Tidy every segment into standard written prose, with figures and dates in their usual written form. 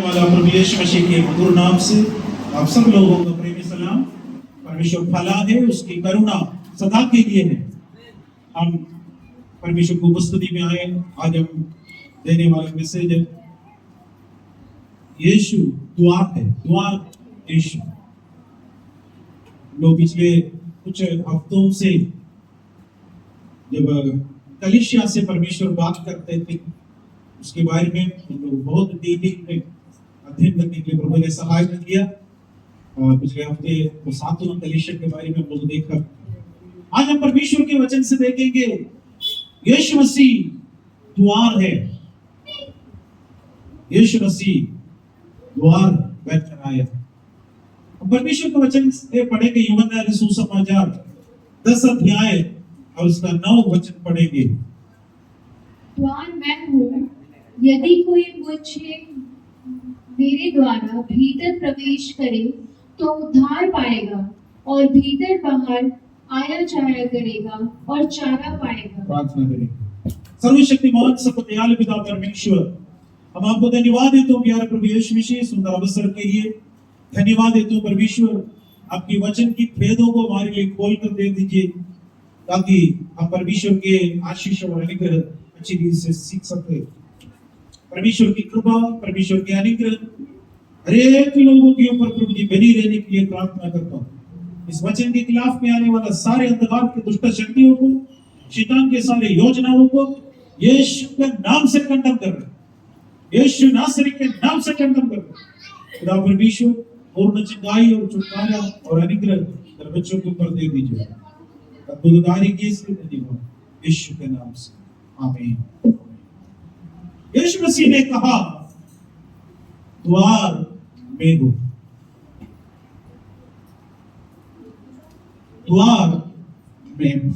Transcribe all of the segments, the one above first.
वाला प्रभु यीशु मसीह के मधुर नाम से आप सब लोगों को प्रेमी सलाम। परमेश्वर भला है, उसकी करुणा सदा के लिए है। हम परमेश्वर की उपस्थिति में आए। आज हम देने वाला मैसेज है यीशु द्वार है। द्वार यीशु। लोग पिछले कुछ हफ्तों से जब कलीसिया से परमेश्वर बात करते थे उसके बारे में हम लोग बहुत डीलिंग में अध्ययन करने के लिए प्रभु ने सहायता किया। और पिछले हफ्ते वो सातवां कलीसिया के बारे में हम लोग देखा। आज हम परमेश्वर के वचन से देखेंगे यीशु मसीह द्वार है। यीशु मसीह द्वार बैठकर आया। परमेश्वर के वचन से पढ़ेंगे यूहन्ना सुसमाचार 10 अध्याय और उसका 9 वचन पढ़ेंगे। द्वार मैं हूँ, यदि कोई मुझे मेरे द्वारा भीतर प्रवेश करे तो उद्धार पाएगा और भीतर बाहर आया जाया करेगा और चारा पाएगा। प्रार्थना करेंगे। सर्वशक्तिमान सर्वदयालु पिता परमेश्वर, हम आपको धन्यवाद देते हैं प्यारे प्रभु यीशु मसीह सुंदर अवसर के लिए। धन्यवाद देते हैं परमेश्वर, आपके वचन की भेदों को हमारे लिए खोल कर दे दीजिए ताकि हम परमेश्वर के आशीष और अनुग्रह अच्छी रीति से सीख सके। परमेश्वर की कृपा, परमेश्वर के अनुग्रह हर एक लोगों के ऊपर प्रभु जी बनी रहने के लिए प्रार्थना करता हूँ। इस वचन के खिलाफ में आने वाला सारे अंधकार के दुष्ट शक्तियों को, शैतान के सारे योजनाओं को यीशु के नाम से खंडन कर रहे हैं। यीशु नासरी के नाम से खंडन कर रहे हैं। खुदा परमेश्वर पूर्ण चंगाई और छुटकारा और अनुग्रह तेरे बच्चों के ऊपर दे दीजिए। अद्भुतकारी की इसलिए धन्यवाद यीशु के नाम से, आमीन। यीशु मसीह ने कहा द्वार मैं हूं। द्वार मैं हूं।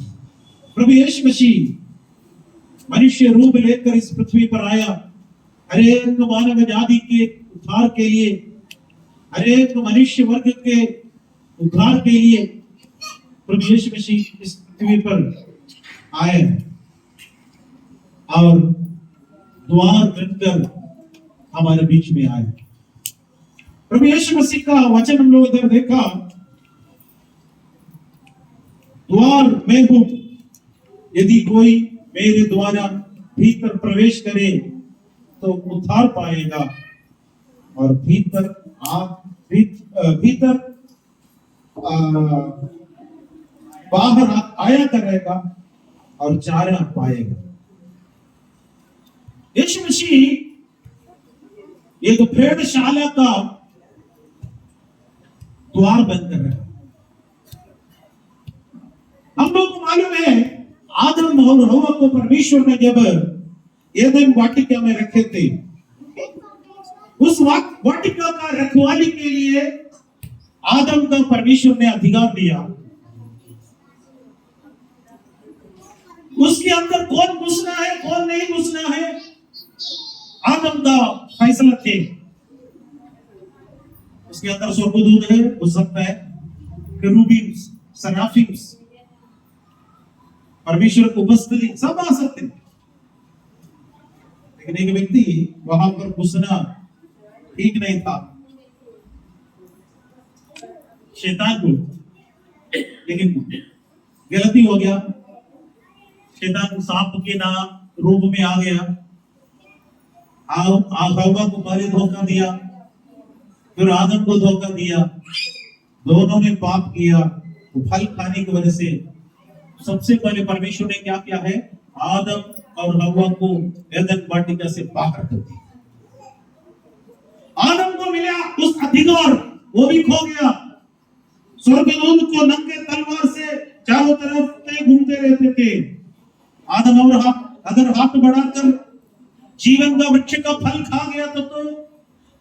प्रभु यीशु मसीह मनुष्य रूप लेकर इस पृथ्वी पर आया। हर एक मानव जाति के उद्धार के लिए, हर एक मनुष्य वर्ग के उद्धार के लिए प्रभु यीशु मसीह इस पृथ्वी पर आए और द्वार बनकर हमारे बीच में आए। प्रभु यीशु मसीह का वचन हम लोग इधर देखा, द्वार मैं हूं, यदि कोई मेरे द्वारा भीतर प्रवेश करे तो उद्धार पाएगा और भीतर बाहर आया करेगा और चारा पाएगा। यीशु मसीह एक भेड़शाला का द्वार बंद कर रहा है। हम लोग को मालूम है आदम और हव्वा को परमेश्वर ने जब एदन वाटिका में रखे थे, उस वाटिका का रखवाली के लिए आदम का परमेश्वर ने अधिकार दिया। उसके अंदर कौन घुसना है कौन नहीं घुसना है आदम का फैसला थे। उसके अंदर स्वर्गदूत है, घुस सकता है, केरूबीम, सराफीम, परमेश्वर की उपस्थिति सब आ सकते हैं। लेकिन एक व्यक्ति वहां पर घुसना ठीक नहीं था, शैतान को। लेकिन गलती हो गया, शैतान सांप के नाम रूप में आ गया, हव्वा को पहले धोखा दिया, फिर आदम को धोखा दिया। दोनों ने पाप किया। तो फल खाने की वजह से सबसे पहले परमेश्वर ने क्या किया है, आदम और हव्वा को एदन वाटिका से बाहर कर दिया। आदम को मिला उस अधिकार, वो भी खो गया। स्वर्गदूत को नंगे तलवार से चारों तरफ घूमते रहते थे। आदम और अगर हाथ बढ़ाकर जीवन का वृक्ष का फल खा गया तो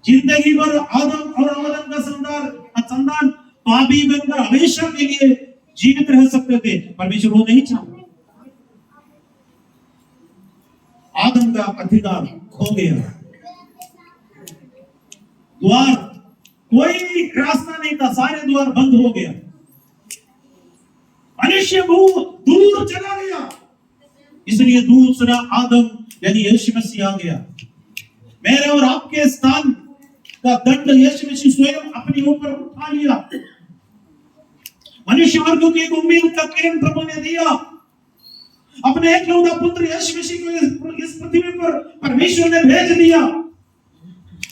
जिंदगी भर आदम और आदम का संतान पापी बनकर हमेशा के लिए जीवित रह सकते थे। परमेश्वर वो नहीं चाहता। आदम का अधिकार खो गया। द्वार, कोई रास्ता नहीं था, सारे द्वार बंद हो गया। मनुष्य दूर चला गया, इसलिए दूसरा आदम यानी यीशु मसीह आ गया। मेरे और आपके स्थान का दंड यीशु मसीह स्वयं अपने ऊपर उठा लिया। मनुष्य वर्ग को एक उम्मीद का किरण प्रभु ने दिया। अपने एकलौता पुत्र यीशु मसीह को इस पृथ्वी पर परमेश्वर ने भेज दिया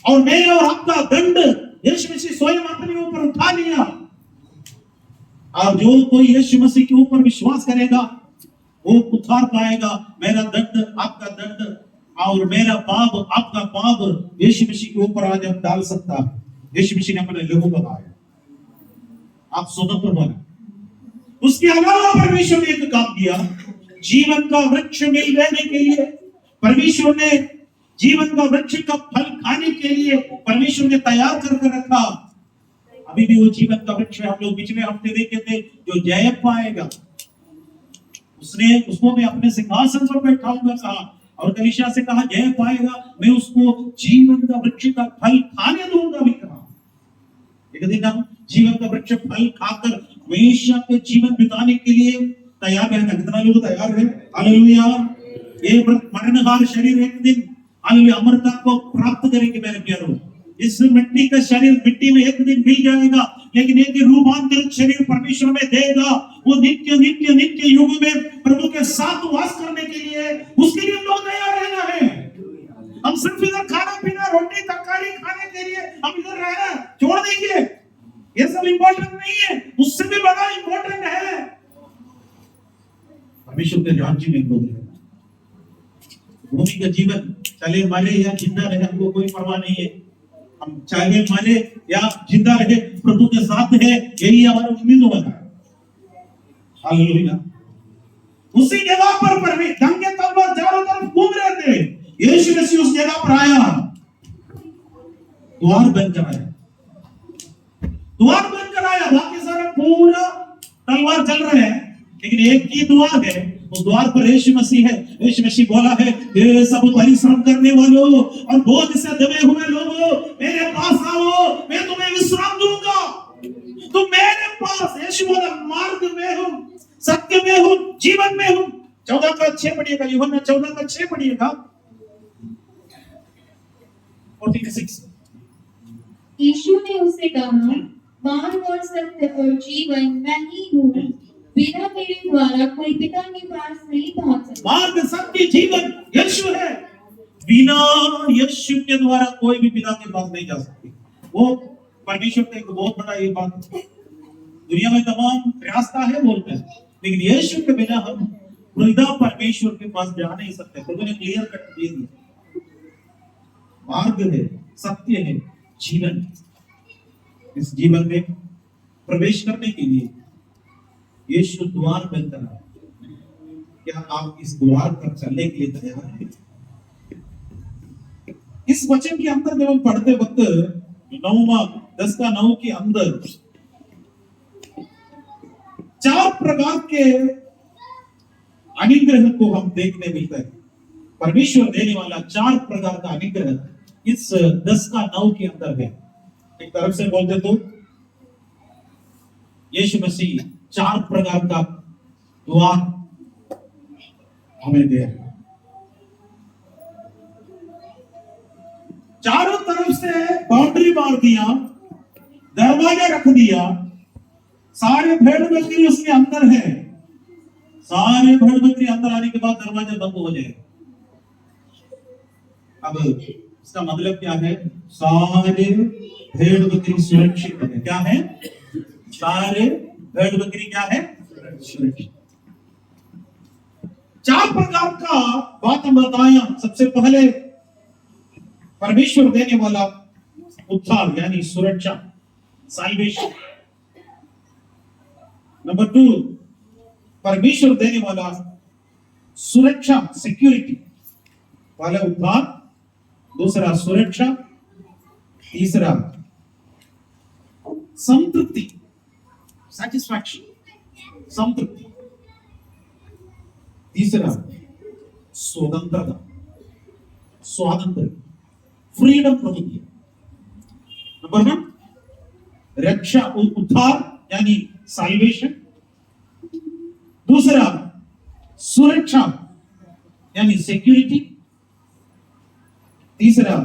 और मेरा और आपका दंड यीशु मसीह स्वयं अपने ऊपर उठा लिया। और जो कोई यीशु मसीह के ऊपर विश्वास करेगा वो उद्धार पाएगा। मेरा दंड, आपका दंड और मेरा पाप, आपका पाप यीशु मसीह के ऊपर आज हम डाल सकता है। यीशु मसीह ने अपने लोगों को कहा आप स्वतंत्र बने। उसके अलावा परमेश्वर ने एक काम किया, जीवन का वृक्ष मिल लेने के लिए परमेश्वर ने जीवन का वृक्ष का फल खाने के लिए परमेश्वर ने तैयार करके रखा। अभी भी वो जीवन का वृक्ष हम लोग पिछले हफ्ते देखे थे, जो जय पाएगा उसने उसको मैं अपने सिंहासन पर बैठाऊंगा कहा और कलीसिया से कहा जय पाएगा मैं उसको जीवन का वृक्ष का फल खाने दूंगा भी कहा। एक दिन हम जीवन का वृक्ष फल खाकर हमेशा के जीवन बिताने के लिए तैयार है। कितना लोग तैयार है? हालेलुया। ये मरणहार शरीर एक दिन हालेलुया अमरता को प्राप्त करेंगे मेरे प्यारों। इस मिट्टी का शरीर मिट्टी में एक दिन मिल जाएगा, लेकिन एक रूपांतरित शरीर परमेश्वर में देगा। वो नित्य नित्य नित्य युग में प्रभु के साथ वास करने के लिए, उसके लिए हम लोग तैयार रहना है। हम सिर्फ इधर खाना पीना रोटी तरकारी खाने के लिए हम इधर रहना छोड़ देंगे, ये सब इंपॉर्टेंट नहीं है। उससे भी बड़ा इंपॉर्टेंट है परमेश्वर के राज्य में लोग रहना। भूमि का जीवन चले मरे या जिंदा रहे हमको कोई परवाह नहीं है। हम चाहे मरे या जिंदा रहे प्रभु के साथ है, यही हमारा उम्मीद होगा। हालेलुया। उसी जगह पर दंगे तलवार चारों तरफ घूम रहे थे। यीशु मसीह उस जगह पर आया, द्वार बनकर आया, द्वार बनकर आया। बाकी सारा पूरा तलवार चल रहे हैं, लेकिन एक ही द्वार है, उस द्वार पर यीशु मसीह है। यीशु मसीह बोला है, ये सब परिश्रम करने वालों और बोझ से दबे हुए लोगों मेरे पास आओ, मैं तुम्हें विश्राम दूंगा। तुम मेरे पास, यीशु बोला मार्ग में हूं, सत्य में हूं, जीवन में हूं। 14:6 पढ़िएगा, यूहन्ना 14:6 पढ़िएगा। 46। यीशु ने उससे कहा, मार्ग और सत्य और जीवन मैं ही हूँ, बिना मेरे द्वारा कोई पिता के पास नहीं पहुंच सकता। मार्ग सत्य जीवन यीशु है, बिना यीशु के द्वारा कोई भी पिता के पास नहीं जा सकती। वो परमेश्वर का एक बहुत बड़ा ये बात, दुनिया में तमाम रास्ता है बोलते हैं, लेकिन यीशु के बिना हम खुदा परमेश्वर के पास जा नहीं सकते। प्रभु ने क्लियर कट दे दिया, मार्ग है, सत्य है, जीवन। इस जीवन में प्रवेश करने के लिए यीशु द्वार बनकर आया। क्या आप इस द्वार पर चलने के लिए तैयार हैं? इस वचन के अंदर जब हम पढ़ते वक्त 10:9 के अंदर 4 प्रकार के अनुग्रह को हम देखने मिलता है। परमेश्वर देने वाला 4 प्रकार का अनुग्रह इस 10:9 के अंदर है। एक तरफ से बोलते तो यीशु मसीह 4 प्रकार का द्वार हमें दे, चारों तरफ से बाउंड्री मार दिया, दरवाजा रख दिया, सारे भेड़ बकरी उसके अंदर है। सारे भेड़ बकरी अंदर आने के बाद दरवाजा बंद हो जाए। अब इसका मतलब क्या है? सारे भेड़ बकरी सुरक्षित है। क्या है? सारे भेड़ बकरी क्या है? सुरक्षित। 4 प्रकार का बात हम बताया। सबसे पहले परमेश्वर देने वाला उद्धार यानी सुरक्षा, साल्वेशन। नंबर 2 परमेश्वर देने वाला सुरक्षा, सिक्योरिटी वाला उद्धार। दूसरा सुरक्षा, तीसरा संतृप्ति, सैटिस्फैक्शन, संतृप्ति। तीसरा स्वतंत्रता, स्वातंत्र, फ्रीडम प्रभु दिया। नंबर 1 रक्षा, उद्धार यानी साल्वेशन। दूसरा सुरक्षा यानी सिक्योरिटी। तीसरा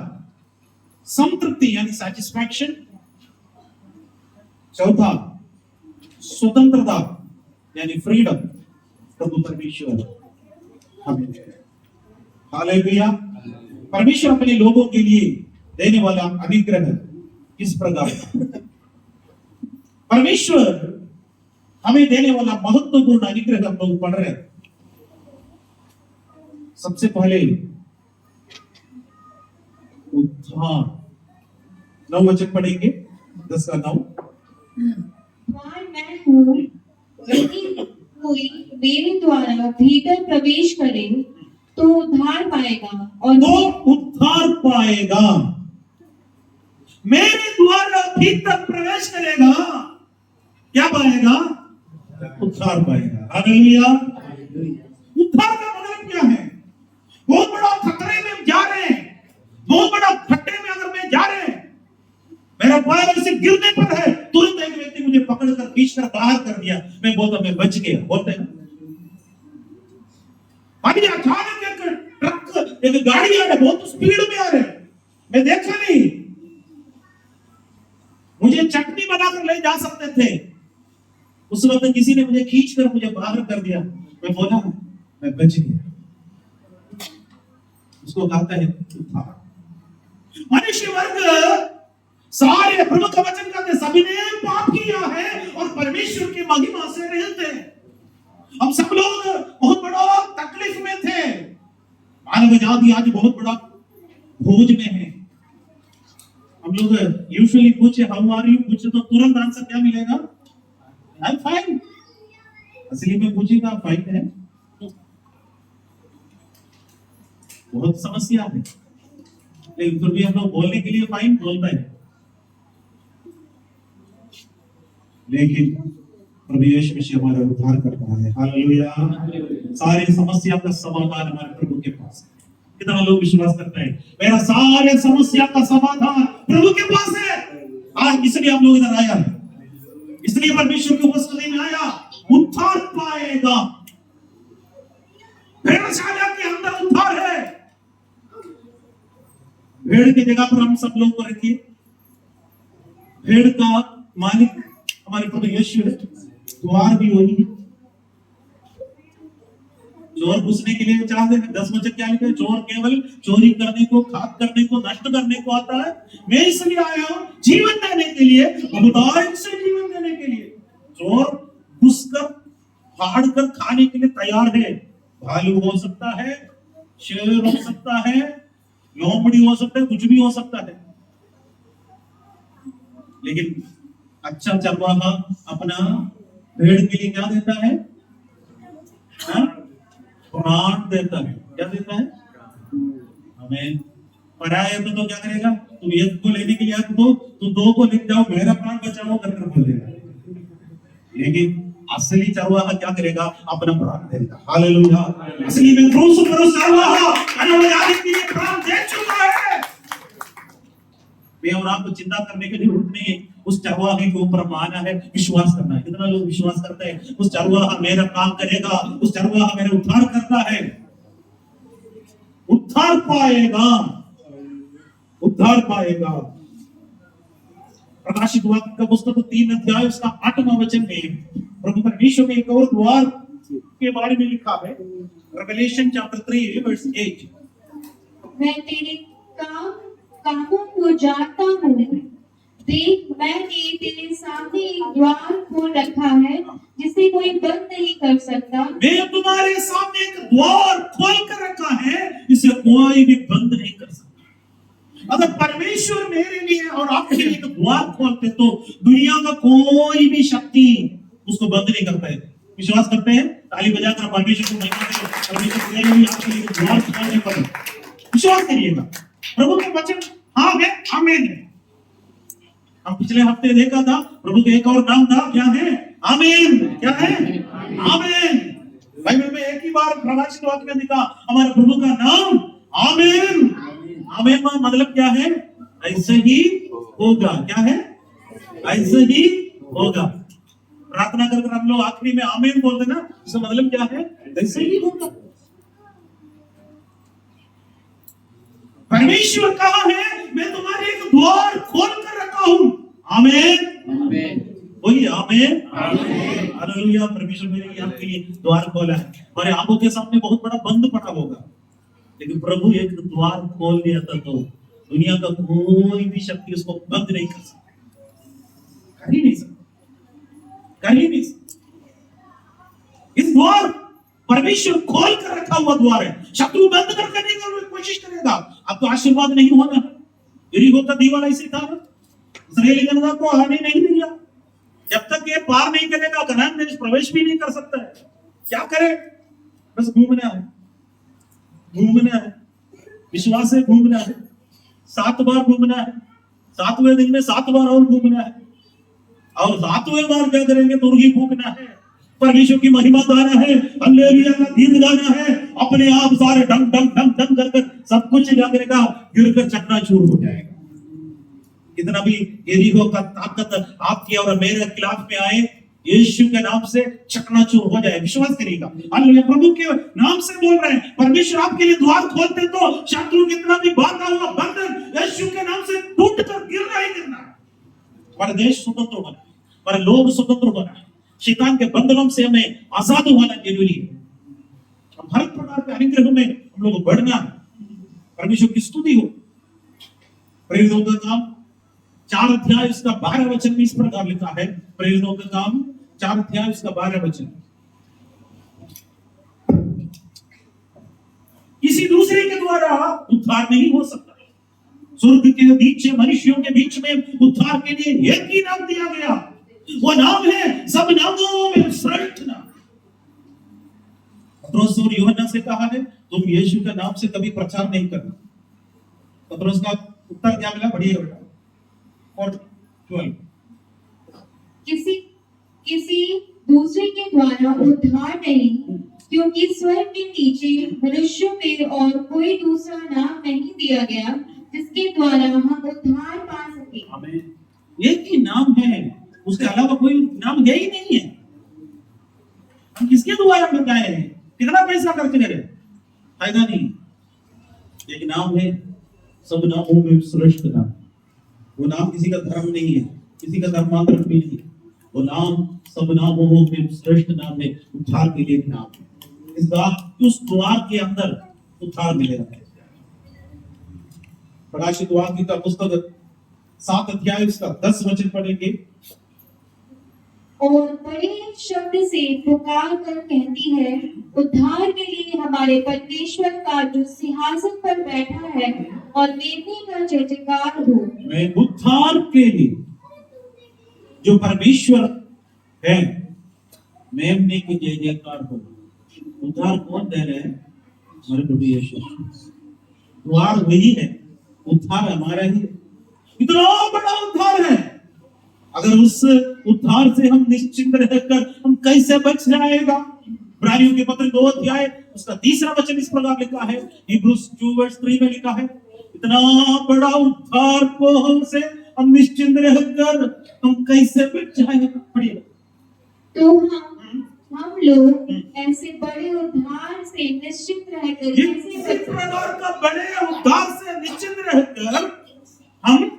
संतृप्ति यानी सेटिस्फैक्शन। चौथा स्वतंत्रता यानी फ्रीडम प्रभु परमेश्वर हमें दे। हालेलुया। परमेश्वर अपने लोगों के लिए देने वाला अनुग्रह किस प्रकार का? परमेश्वर हमें देने वाला महत्वपूर्ण अनुग्रह हम लोग पढ़ रहे हैं। सबसे पहले उद्धार। 9 वचन पढ़ेंगे, 10 का 9। द्वार मैं हूँ, यदि कोई मेरे द्वारा भीतर प्रवेश करे तो उद्धार पाएगा और तो उद्धार पाएगा। मेरे द्वारा भीतर प्रवेश करेगा, क्या पाएगा? उद्धार पाएगा। हालेलुया। उद्धार का मतलब क्या है? बहुत बड़ा खतरे में जा रहे हैं, बहुत बड़ा खड्डे में अगर मैं जा रहे हैं, मेरा पैर ऐसे गिरने पर है, तुरंत एक व्यक्ति मुझे पकड़कर खींचकर बाहर कर दिया, मैं बोलता मैं बच गया, बोलते हैं। अभी अचानक एक ट्रक, एक गाड़ी आ रहा है, बहुत स्पीड में आ रहे हैं, मैं देखा नहीं, मुझे चटनी बनाकर ले जा सकते थे, उस वक्त किसी ने मुझे खींचकर मुझे बाहर कर दिया, मैं बोला मैं बच गया। उसको कहता है उद्धार। मनुष्य वर्ग सारे प्रभु का वचन कहते सभी ने पाप किया है और परमेश्वर की महिमा से रहित हैं। हम सब लोग बहुत बड़ा तकलीफ में थे। मानव जाति आज बहुत बड़ा भोज में है। हम लोग यूजुअली पूछे हाउ आर यू, पूछे तो तुरंत आंसर क्या मिलेगा? I am fine. असली में पूछेगा फाइन है, बहुत समस्या है, लेकिन फिर भी हम लोग बोलने के लिए फाइन बोलते हैं। लेकिन प्रभु यीशु मसीह हमारा उद्धार करता है। हालेलुया। सारी समस्या का समाधान हमारे प्रभु के पास है। कितना लोग विश्वास करते हैं मेरा सारे समस्या का समाधान प्रभु के पास है? आज इसलिए हम लोग इधर आया, इसलिए परमेश्वर की उपस्थिति में आया। उद्धार पाएगा। भेड़शाला के अंदर उद्धार है। भेड़ की जगह पर हम सब लोग को रखिए। भेड़ का मालिक हमारे प्रभु यीशु है, द्वार भी वही है। चोर घुसने के लिए चाहते हैं, 10 वचन क्या लिखे? चोर केवल चोरी करने को, घात करने को, नष्ट करने को आता है। मैं इसलिए आया हूं जीवन देने के लिए, बहुतायत से जीवन देने के लिए। चोर घुसकर फाड़ कर खाने के लिए तैयार है। भालू हो सकता है, शेर हो सकता है, लोमड़ी हो सकता है, कुछ भी हो सकता है। लेकिन अच्छा चरवाहा अपना भेड़ के लिए क्या देता है? प्राण देता है। क्या देता है? हमें पराया तो क्या करेगा? तुम एक को लेने के लिए दो, तुम 2 को लेके जाओ, मेरा प्राण बचाओ करके बोलेगा। लेकिन असली चरवाहा क्या करेगा? अपना प्राण देगा। हालेलुया। असली में क्रूस पर चरवाहा आने के लिए प्राण दे चुका है। मैं और आपको चिंता करने की जरूरत नहीं है। उस चरवाहे के ऊपर माना है, विश्वास करना है। कितना लोग विश्वास करते हैं उस चरवाहा मेरा काम करेगा, उस चरवाहा मेरा उद्धार करता है? उद्धार पाएगा, उद्धार पाएगा। प्रकाशित वाक्य का पुस्तक 3 अध्याय उसका 8वां वचन में प्रभु परमेश्वर ने एक और द्वार के बारे में लिखा है। Revelation chapter 3 verse 8। मैं तेरे कामों को जानता हूँ, देख मैंने तेरे सामने एक द्वार खोल रखा है जिसे कोई बंद नहीं कर सकता। मैं तुम्हारे सामने एक द्वार खोल कर रखा है, इसे कोई भी बंद नहीं कर सकता। अगर परमेश्वर मेरे लिए और आपके लिए एक द्वार खोलते तो दुनिया का कोई भी शक्ति उसको बंद नहीं कर पाएगा। विश्वास करते हैं? ताली बजाकर परमेश्वर को महिमा दें। परमेश्वर मेरे लिए आपके लिए द्वार खोलने पर विश्वास करिएगा। प्रभु के वचन हाँ है, आमीन है। हम पिछले हफ्ते देखा था प्रभु का एक और नाम था, क्या है? आमीन। क्या है? आमीन। बाइबल में एक ही बार प्रकाशित वाक्य में लिखा हमारे प्रभु का नाम आमीन। आमीन का मतलब क्या है? ऐसे ही होगा। क्या है? ऐसे ही होगा। प्रार्थना कर हम लोग आखिरी में आमीन बोलते ना, इसका मतलब क्या है? ऐसे ही होगा। परमेश्वर कहा है मैं तुम्हारे एक द्वार खोल कर रखा हूं। आमीन, वही आमीन, हालेलुया। परमेश्वर मेरे आपके लिए द्वार खोला है। हमारे आंखों के सामने बहुत बड़ा बंद पड़ा होगा, लेकिन प्रभु एक द्वार खोल दिया था तो दुनिया का कोई भी शक्ति उसको बंद नहीं कर सकता, कर ही नहीं सकता, कर ही नहीं सकता। इस द्वार परमेश्वर खोल कर रखा हुआ द्वार है। शत्रु बंद करने की कोशिश करेगा, अब तो आशीर्वाद नहीं होना। यरीहो का दीवार ऐसे था ना, इस्राएली जनता को आने नहीं दिया। जब तक ये पार नहीं करेगा कनान देश प्रवेश भी नहीं कर सकता है। क्या करे, बस घूमना है, घूमना है, विश्वास से घूमना है। 7 बार घूमना है, 7वें दिन में 7 बार और घूमना है, और 7वें बार क्या करेंगे, तुरही फूकना है, परमेश्वर की महिमा गाना है, हालेलुया का गीत गाना है। अपने आप सारे डम डम डम डम कर सब कुछ क्या करेगा, गिरकर चकनाचूर हो जाएगा। कितना भी यरीहो का ताकत आपके और मेरे खिलाफ में आए, यीशु के नाम से चकनाचूर हो जाए। विश्वास करिएगा, हालेलुया। प्रभु के नाम से बोल रहे हैं, परमेश्वर आपके लिए द्वार खोलते तो शत्रु कितना भी बांधा हुआ बंधन यीशु के नाम से टूट कर गिरना ही गिरना है। हमारा देश स्वतंत्र बना है, हमारे लोग स्वतंत्र बना है, शैतान के बंधनों से हमें आजाद होना जरूरी है। हम हर प्रकार के अनुग्रह में हम लोग बढ़ना है। परमेश्वर की स्तुति हो। प्रेरितों का काम 4 अध्याय इसका 12 वचन में इस प्रकार लिखा है। प्रेरितों का काम 4 अध्याय इसका 12 वचन। किसी दूसरे के द्वारा उद्धार नहीं हो सकता। स्वर्ग के नीचे मनुष्यों के बीच में उद्धार के लिए एक ही नाम दिया गया, वो नाम है सब नामों में श्रेष्ठ नाम। पतरस और यूहन्ना से कहा है, तुम यीशु के नाम से कभी प्रचार नहीं करना। पतरस का उत्तर क्या मिला, बढ़िया बेटा। और 12 किसी दूसरे के द्वारा उद्धार नहीं, क्योंकि स्वर्ग के नीचे मनुष्यों में और कोई दूसरा नाम नहीं दिया गया जिसके द्वारा हम उद्धार पा सके। आमीन। एक ही नाम है, उसके अलावा कोई नाम है ही नहीं है। हम किसके द्वारा बताए हैं, कितना पैसा खर्च करें, फायदा नहीं। एक नाम है, सब नामों में श्रेष्ठ नाम। वो नाम किसी का धर्म नहीं है, किसी का धर्मांतरण भी नहीं है। वो नाम सब नामों में श्रेष्ठ नाम है, उद्धार के लिए नाम है। उस द्वार के अंदर उद्धार मिलेगा। प्रकाशित वाक्य का पुस्तक 7 अध्याय इसका 10 वचन पढ़ेंगे। और बड़े शब्द से पुकार कर कहती है, उद्धार के लिए हमारे परमेश्वर का जो सिंहासन पर बैठा है और मेमने का जय जयकार हो। मैं उद्धार के लिए जो परमेश्वर है, मेमने की जय जयकार हो। उद्धार कौन दे रहे हैं, हमारे प्रभु यीशु। द्वार वही है, उद्धार हमारा ही है। इतना बड़ा उद्धार है, अगर उस उद्धार से हम निश्चिंत रहकर हम कैसे बच जाएगा। इब्रानियों के पत्र 2 अध्याय उसका 3 वचन इस प्रकार लिखा है, हिब्रूज 2:3 में लिखा है, इतना बड़ा उद्धार को से हम निश्चिंत रहकर हम कैसे बच जाएगा। पढ़िए। तो हम लोग ऐसे बड़े उद्धार से निश्चिंत रहकर इस प्रकार का बड़े उद्धार से निश्चिंत रहकर हम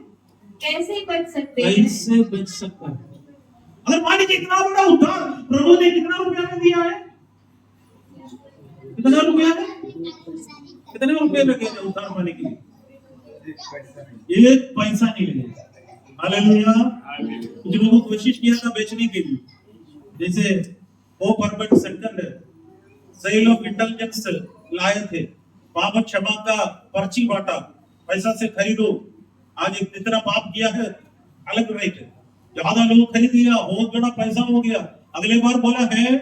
कैसे बच सकते हैं? कैसे बच सकता है। अगर मान लीजिए इतना बड़ा उद्धार प्रभु ने कितना रुपया में दिया है, कितना रुपया में, कितने रुपये लगे थे उद्धार पाने के लिए? 1 पैसा नहीं लगेगा। हालेलुया। कुछ लोगों कोशिश किया था बेचने के लिए, जैसे pope Urban second sale of intelligence लाए थे, पाप क्षमा का पर्ची बांटा, पैसा से खरीदो। आज इतना पाप किया है, अलग राइट है, ज्यादा लोग खरीद लिया, बहुत बड़ा पैसा हो गया। अगले बार बोला है,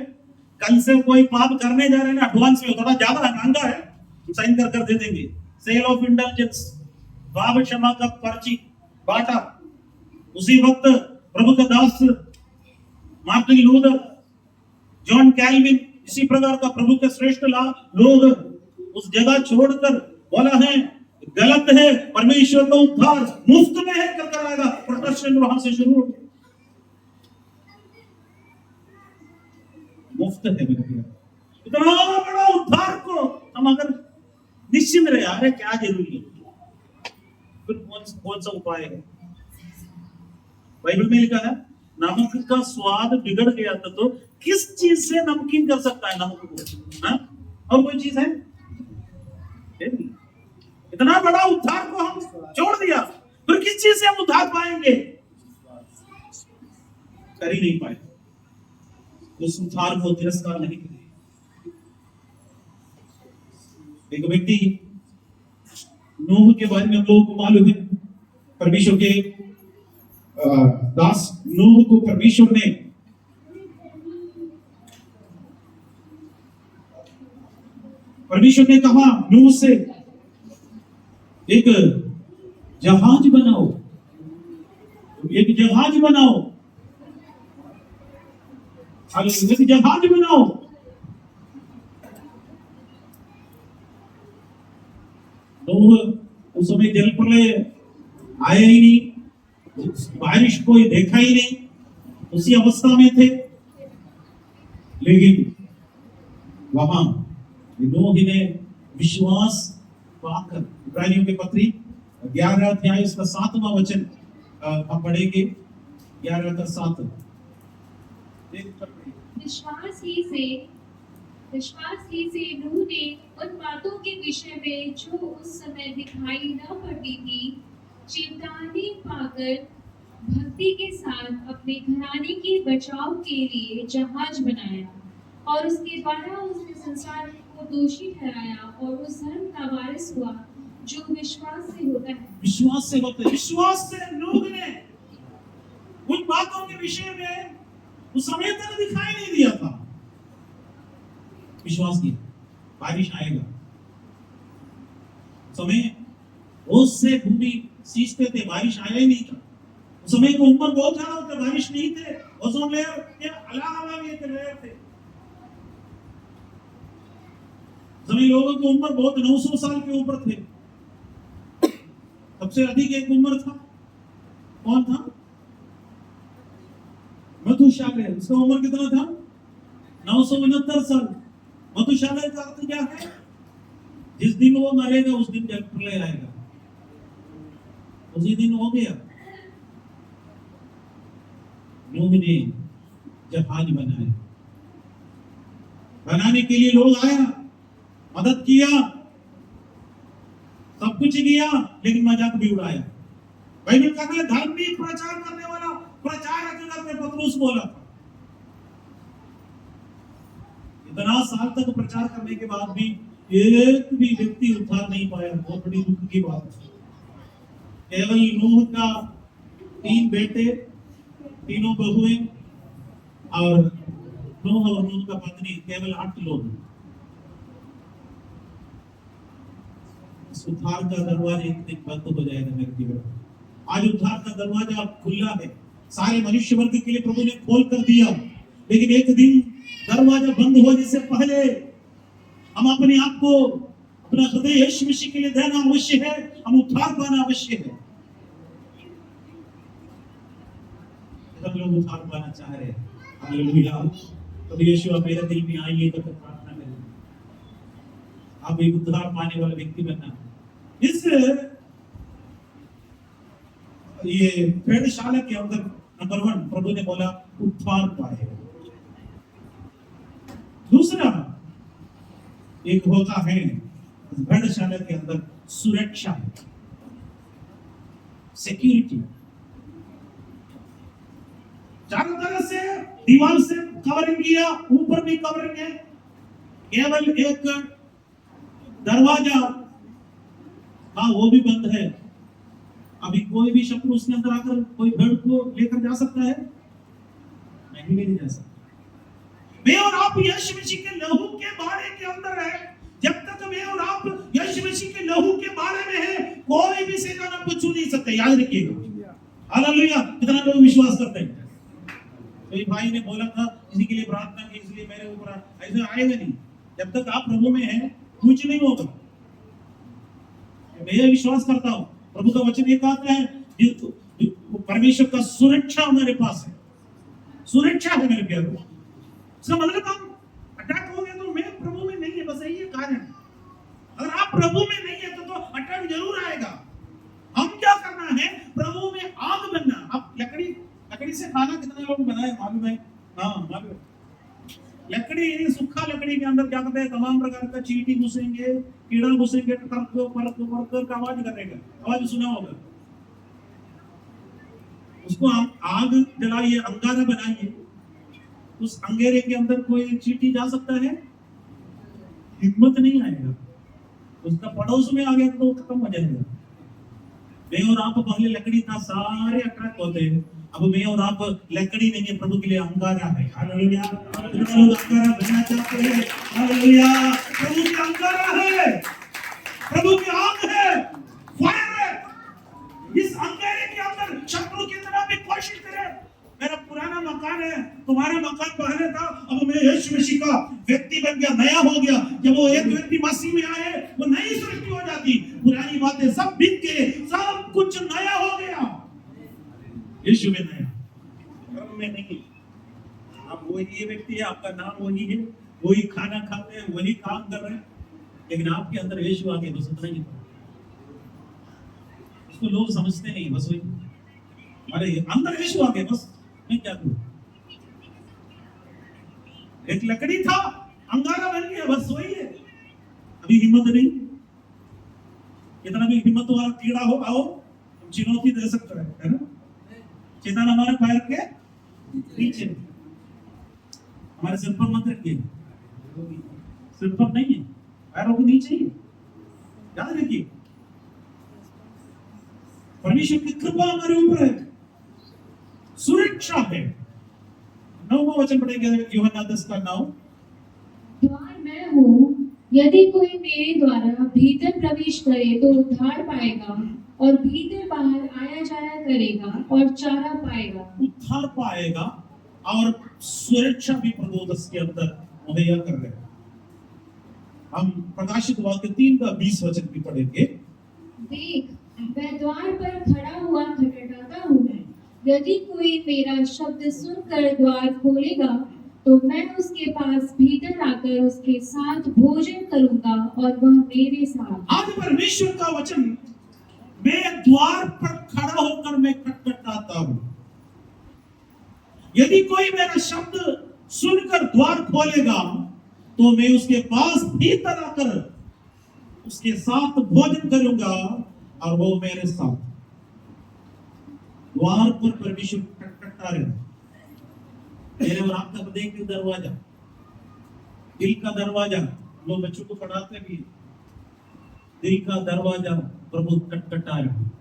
कल से कोई पाप करने जा रहे हैं, एडवांस में थोड़ा ज्यादा महंगा है, साइन कर दे देंगे। सेल ऑफ इंटेलिजेंस, पाप क्षमा का पर्ची बांटा। उसी वक्त प्रभु का दास मार्टिन लूथर, जॉन कैल्विन, इसी प्रकार का प्रभु के श्रेष्ठ लोग उस जगह छोड़कर बोला है गलत है, परमेश्वर का उद्धार मुफ्त में है कर कराएगा। प्रोटेस्टेंट वहां से शुरू हो गया, मुफ्त है। इतना बड़ा उद्धार को हम अगर निश्चिंत रहे, अरे क्या जरूरी है, फिर कौन सा उपाय है? बाइबल में लिखा है नमक का स्वाद बिगड़ गया था तो किस चीज से नमकीन कर सकता है नमक को? हाँ? और कोई चीज है? इतना बड़ा उद्धार को हम छोड़ दिया, फिर किस चीज से हम उद्धार पाएंगे? कर ही नहीं पाए, उस उद्धार को तिरस्कार नहीं करें। एक व्यक्ति नूह के बारे में हम लोगों को मालूम है, परमेश्वर के दास नूह को परमेश्वर ने कहा नूह से एक जहाज बनाओ, एक जहाज बनाओ, एक जहाज बनाओ। नूह उस समय जल प्रलय आया ही नहीं, बारिश कोई देखा ही नहीं, उसी अवस्था में थे। लेकिन वहां नूह ने विश्वास पाकर, इब्रानियों के पत्री 11 अध्याय उसका 7वां वचन हम पढ़ेंगे, 11 का 7। विश्वास ही से नूह ने उन बातों के विषय में जो उस समय दिखाई न पड़ती थी चेतावनी पाकर भक्ति के साथ अपने घराने के बचाव के लिए जहाज बनाया, और उसके द्वारा उसने संसार को दोषी ठहराया और उस धर्म का वारिस हुआ जो विश्वास से होता है। विश्वास से होता है। विश्वास से नूह ने उन बातों के विषय में उस समय तक दिखाई नहीं दिया था, विश्वास किया बारिश आएगा। समय ओस से भूमि सींचते थे, बारिश आया ही नहीं था। उस समय को उम्र बहुत ज्यादा होता, बारिश नहीं थे, ओजोन लेयर के अलग ये लेयर थे। समय लोगों की उम्र बहुत 900 साल के ऊपर थे। सबसे अधिक एक उम्र था, कौन था? मथुशालह। उसका उम्र कितना था? 969 साल। मथुशालह का अर्थ क्या है? जिस दिन वो मरेगा उस दिन जल प्रलय आएगा, उसी दिन हो गया। नूह ने जहाज बनाया, बनाने के लिए लोग आया, मदद किया, सब कुछ किया, लेकिन मजाक भी उड़ाया। बाइबल कहता है धार्मिक प्रचार करने वाला प्रचारक में पतरस बोला था। इतना साल तक प्रचार करने के बाद भी एक भी व्यक्ति उद्धार नहीं पाया, बहुत बड़ी दुख की बात है। केवल नूह का 3 बेटे, 3 बहुएं और नूह और नूह का पत्नी, केवल 8 लोग। उद्धार का दरवाजा एक दिन बंद हो जाएगा मेरे जीवन। आज उद्धार का दरवाजा खुला है, सारे मनुष्य वर्ग के लिए प्रभु ने खोल कर दिया, लेकिन एक दिन दरवाजा बंद होने से पहले हम अपने आप को, अपना हृदय यीशु मसीह के लिए देना अवश्य है, हम उद्धार पाना अवश्य है। सब लोग उद्धार पाना चाह रहे हैं, हालेलुया। तो यीशु आप मेरे दिल में आइए, तो प्रार्थना करें, आप एक उद्धार पाने वाला व्यक्ति बनना। इस ये भेड़शाला के अंदर नंबर 1 प्रभु ने बोला उद्धार पाए। दूसरा एक होता है भेड़शाला के अंदर सुरक्षा, सिक्योरिटी। चारों तरफ से दीवार से कवरिंग किया, ऊपर भी कवरिंग है, केवल एक दरवाजा हाँ वो भी बंद है। अभी कोई भी शत्रु उसके अंदर आकर कोई भेड़ को लेकर जा सकता है? नहीं जा सकता। मैं और आप यीशु मसीह के लहू के बारे के अंदर है। जब तक मैं और आप यीशु मसीह के लहू के बारे में है, कोई भी शैतान आपको छू नहीं सकता, याद रखिएगा। हालेलुया। कितना लोग विश्वास करते हैं? कोई भाई ने बोला था किसी के लिए प्रार्थना की, इसलिए मेरे ऊपर ऐसा आएगा नहीं। जब तक आप प्रभु में हैं कुछ नहीं होगा। मैं विश्वास करता हूं, प्रभु का वचन ये कहता है परमेश्वर का सुरक्षा हमारे पास है, सुरक्षा है मेरे प्यारों। इसका मतलब हम अटैक हो गए तो मैं प्रभु में नहीं है, बस यही कारण। अगर आप प्रभु में नहीं है तो अटैक जरूर आएगा। हम कितने लोग बनाए मालूम है? हाँ मालूम है। लकड़ी, सूखा लकड़ी के अंदर क्या करते हैं, तमाम प्रकार का चींटी घुसेंगे, कीड़ा घुसेंगे, कर का आवाज करेगा, आवाज सुना होगा। उसको आग जलाइए, अंगारा बनाइए, उस अंगेरे के अंदर कोई चींटी जा सकता है? हिम्मत नहीं आएगा। उसका पड़ोस में आ गया तो खत्म हो जाएगा। मैं और आप पहले लकड़ी था, सारे अट्रैक्ट होते हैं। अब मैं और आप लकड़ी नहीं है, प्रभु के लिए अंगारा है। हालेलुया। कितने लोग अंगारा बनना चाहते हैं? हालेलुया। प्रभु के अंगारा है, प्रभु की आग है, फायर है। इस अंगारे के अंदर शत्रु कितना भी कोशिश करे, मेरा पुराना मकान है, तुम्हारा मकान पहले था, अब मैं यीशु मसीह का व्यक्ति बन गया, नया हो गया। जब वो एक व्यक्ति मसीह में आए, वो नई सृष्टि हो जाती, पुरानी बातें सब बीत गए, सब कुछ नया हो गया। यीशु में नया, कर्म में नहीं। आप वही ये व्यक्ति है, आपका नाम वही है, वही खाना खाते हैं, वही काम कर रहे हैं, लेकिन आपके अंदर यीशु आ गया, बस उतना ही। इसको लोग समझते नहीं, बस वही, अरे अंदर यीशु आ गया, बस मैं क्या करूं। एक लकड़ी था, अंगारा बन गया, बस वही है। अभी हिम्मत नहीं। कितना भी हिम्मत वाला कीड़ा हो, आओ हम चुनौती दे सकते हैं, है ना? चेतन हमारे पैर के नीचे, हमारे सिर पर मत रखिए, सिर पर नहीं है, पैरों के नीचे ही। याद रखिए, परमेश्वर की कृपा हमारे ऊपर है, सुरक्षा है। 9वां वचन पढ़ेंगे यूहन्ना 10:9। द्वार मैं हूँ, यदि कोई मेरे द्वारा भीतर प्रवेश करे तो उद्धार पाएगा और भीतर बाहर आया जाया करेगा और चारा पाएगा। उद्धार पाएगा और सुरक्षा भी प्रभु उसके अंदर मुहैया कर रहे हैं। हम प्रकाशित वाक्य 3:20 वचन भी पढ़ेंगे। देख, मैं द्वार पर खड़ा हुआ खटखटाता हूँ। यदि कोई मेरा शब्द सुनकर द्वार खोलेगा तो मैं उसके पास भीतर आकर उसके साथ भोजन करूंगा और वह मेरे साथ। आज परमेश्वर का वचन, मैं द्वार पर खड़ा होकर मैं खटखटाता हूं। यदि कोई मेरा शब्द सुनकर द्वार खोलेगा तो मैं उसके पास भीतर आकर उसके साथ भोजन करूंगा और वो मेरे साथ। द्वार पर परमेश्वर खटखटा रहे हैं। मेरे और आपका हृदय का दरवाजा, दिल का दरवाजा, लोग बच्चों को पढ़ाते भी, दिल का दरवाजा प्रभु खटखटा रहे हैं।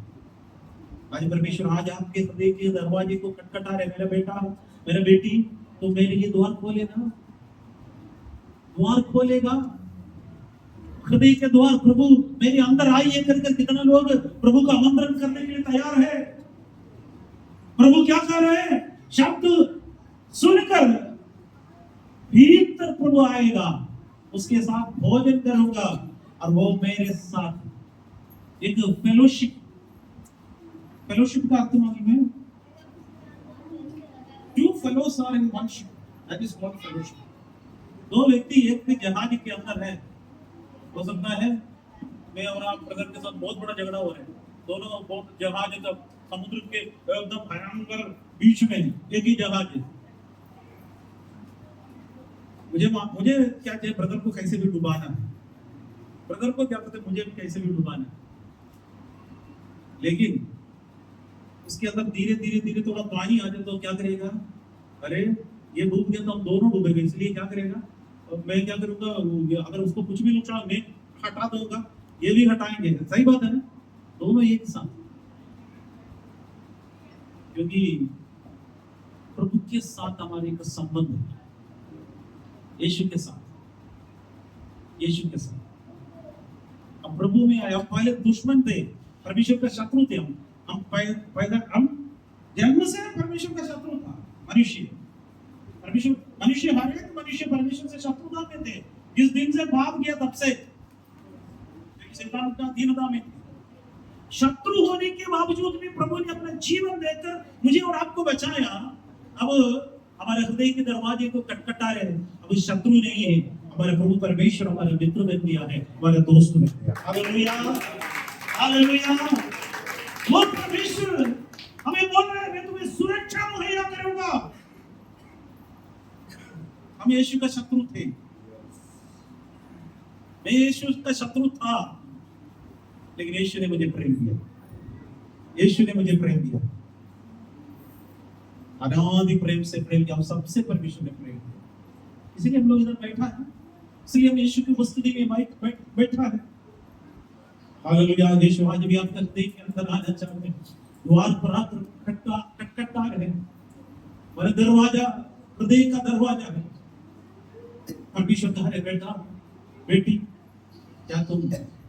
आज परमेश्वर आज आपके हृदय के दरवाजे को खटखटा रहे। मेरा बेटा, मेरा बेटी, तो मेरे लिए द्वार खोले ना, द्वार खोलेगा, हृदय के द्वार। प्रभु मेरे अंदर आइए कर कितना लोग प्रभु का आमंत्रण करने के लिए तैयार है। प्रभु क्या कर रहे हैं? शब्द सुनकर भीतर प्रभु आएगा, उसके साथ भोजन करूंगा और वो मेरे साथ। एक फेलोशिप, फेलोशिप का अर्थ मालूम है? Two fellows are in one ship, that is called fellowship. दो व्यक्ति एक ही जहाज के अंदर है। हो सकता है मैं और आप ब्रदर के साथ बहुत बड़ा झगड़ा हो रहा है, दोनों बहुत जहाज तक समुद्र के एकदम भयंकर बीच में एक ही जहाज है। मुझे क्या चाहिए? ब्रदर को कैसे भी डुबाना है, ब्रदर को क्या पता मुझे भी कैसे भी डुबाना है। लेकिन उसके अंदर धीरे धीरे धीरे थोड़ा पानी आ जाए तो क्या करेगा? अरे ये डूब गया तो हम दोनों डूबेंगे, इसलिए क्या करेगा? मैं क्या करूंगा, अगर उसको कुछ भी नुकसान मैं हटा दूंगा, ये भी हटाएंगे। सही बात है ना? दोनों एक साथ, क्योंकि प्रभु के साथ हमारे का संबंध है, यीशु के साथ, यीशु के साथ। अब प्रभु में आए। हम पहले दुश्मन थे, परमेश्वर का शत्रु थे। हम जन्म से परमेश्वर का शत्रु था मनुष्य। मनुष्य हर एक मनुष्य परमेश्वर से शत्रुता में थे। जिस दिन से पाप किया तब से शैतान का दीनता में शत्रु होने के बावजूद भी प्रभु ने अपना जीवन देकर मुझे और आपको बचाया। अब हमारे हृदय के दरवाजे को खटखटा रहे हैं। अब शत्रु नहीं है, हमारे प्रभु परमेश्वर हमारे मित्र बन गया है, हमारे दोस्त बन गया। Hallelujah, hallelujah. वो परमेश्वर हमें बोल रहे हैं, मैं तुम्हें सुरक्षा मुहैया करूंगा, हम यीशु का शत्रु थे, मैं यीशु का शत्रु था, लेकिन यीशु ने मुझे प्रेम दिया, यीशु ने मुझे प्रेम दिया, अनादि प्रेम से प्रेम किया, हम सबसे परमेश्वर ने प्रेम किया, इसलिए हम लोग इधर बैठा है, इसलिए हम यीशु की उपस्थिति में बैठा है। हालेलुया। यीशु आज भी आपका हृदय के अंदर आना चाहते हैं, द्वार पर आकर खटखटा रहे हैं, मेरा दरवाजा हृदय का दरवाजा है। परमेश्वर कह रहे बेटा बेटी, क्या तुम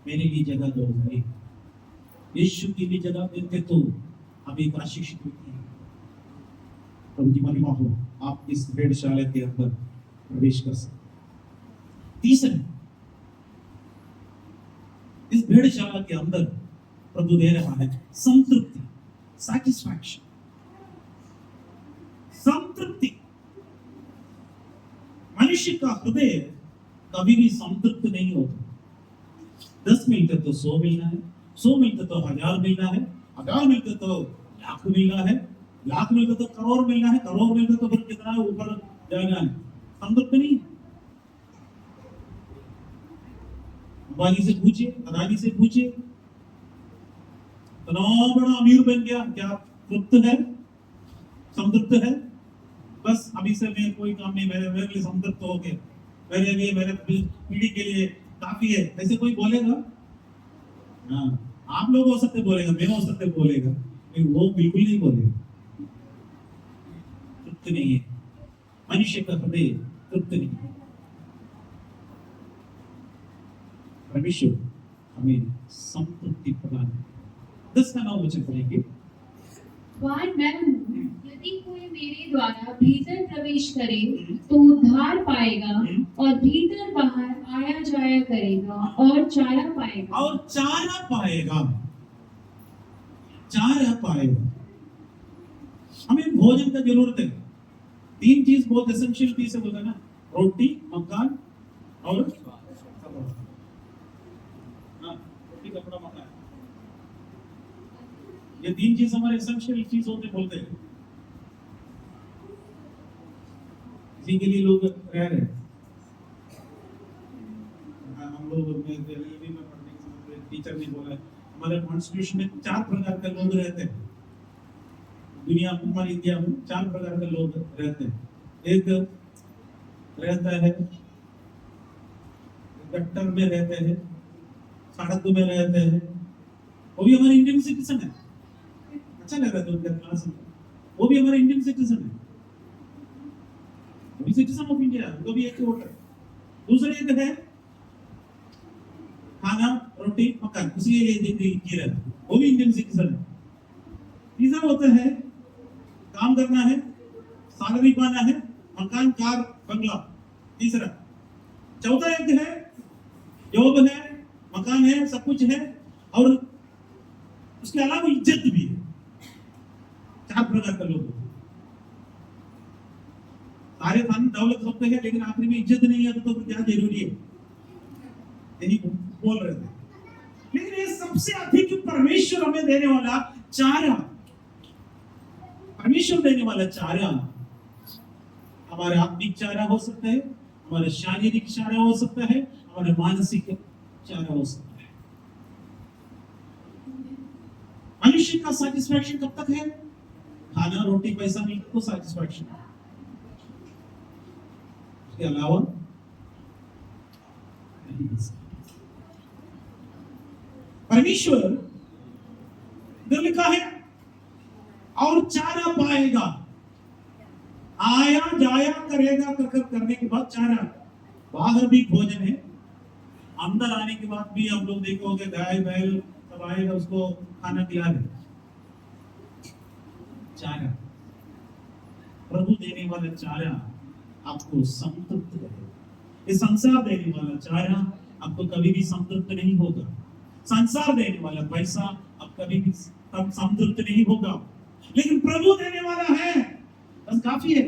मेरे लिए जगह दोगे? यीशु के लिए जगह देते तो हम एक आशीषित होते हैं। प्रभु की महिमा हो, आप इस भेड़शाला के अंदर प्रवेश कर सकते। तीसरा, इस भेड़शाला के अंदर प्रभु दे रहा है संतृप्ति, सैटिस्फैक्शन, संतृप्ति। मनुष्य का हृदय कभी भी संतृप्त नहीं होता। 10 मिलते तो 100 मिलना है, 100 मिलते तो 1000 मिलना है, 1000 मिलते तो लाख मिलना है, लाख मिलते तो करोड़ मिलना है, करोड़ मिलते तो फिर कितना ऊपर जाना है। संतृप्त नहीं। अंबानी से पूछिए, अदानी से पूछिए, इतना बड़ा अमीर बन गया, क्या तृप्त है? संतृप्त है? बस अभी से मैं कोई काम नहीं, मेरे लिए संतृप्त हो गया, मेरे लिए, मेरे पीढ़ी के लिए काफी है, ऐसे कोई बोलेगा? हाँ, आप लोग हो सकते बोलेगा, मैं हो सकते बोलेगा, लेकिन वो बिल्कुल नहीं बोलेगा। तृप्त नहीं है मनुष्य का हृदय, तृप्त नहीं है। परमेश्वर हमें संतृप्ति प्रदान करे। 10 का 9 वचन पढ़ेंगे। द्वार मैं हूँ, यदि कोई मेरे द्वारा भीतर प्रवेश करे तो उद्धार पाएगा और भीतर बाहर आया जाया करेगा और चारा पाएगा। और चारा पाएगा, चारा पाएगा। हमें भोजन का जरूरत है। 3 चीज बहुत एसेंशियल चीज है, बोलते हैं ना, रोटी, मकान और कपड़ा, मकान। ये 3 चीज हमारे एसेंशियल चीज होते बोलते हैं। इसी के लिए लोग रह रहे हैं। हम लोग रेलवे में पढ़ने के समय टीचर ने बोला, हमारे कॉन्स्टिट्यूशन में 4 प्रकार के लोग रहते हैं। दुनिया में, हमारी इंडिया में 4 प्रकार के लोग रहते हैं। एक रहता है गट्टर में रहते हैं, सड़क में रहते हैं, वो भी हमारे इंडियन सिटीजन है। अच्छा लग रहा है उनका क्लास में, वो भी हमारे इंडियन सिटीजन है, वो भी सिटीजन ऑफ इंडिया, वो भी एक वोटर। दूसरे एक है खाना, रोटी, मकान, उसी के लिए जी रहा है, वो भी इंडियन सिटीजन है। तीसरा होता है काम करना है, सैलरी पाना है, मकान, कार, बंगला, तीसरा। चौथा एक है जॉब है, मकान है, सब कुछ है, और उसके अलावा इज्जत भी है। 4 प्रकार का लोग, सारे धन दौलत सबके है, लेकिन आखिरी में इज्जत नहीं है तो क्या जरूरी है? यही बोल रहे थे। लेकिन ये सबसे अधिक परमेश्वर हमें देने वाला चारा, परमेश्वर देने वाला चारा हमारा आत्मिक चारा हो सकता है, हमारा शारीरिक चारा हो सकता है, हमारा मानसिक चारा हो सकता है। मनुष्य का सैटिस्फैक्शन कब तक है? खाना, रोटी, पैसा मिलता तो सैटिस्फैक्शन, उसके अलावा परमेश्वर इधर लिखा है और चारा पाएगा, आया जाया करेगा, करने के बाद चारा। बाहर भी भोजन है, अंदर आने के बाद भी हम लोग देखोगे गाय बैल सब आएगा, उसको खाना खिला दे। चारा, प्रभु देने वाला चारा आपको संतृप्त करेगा। ये संसार देने वाला चारा आपको कभी भी संतृप्त नहीं होगा। संसार देने वाला पैसा आप कभी भी संतृप्त नहीं होगा, लेकिन प्रभु देने वाला है, बस काफी है।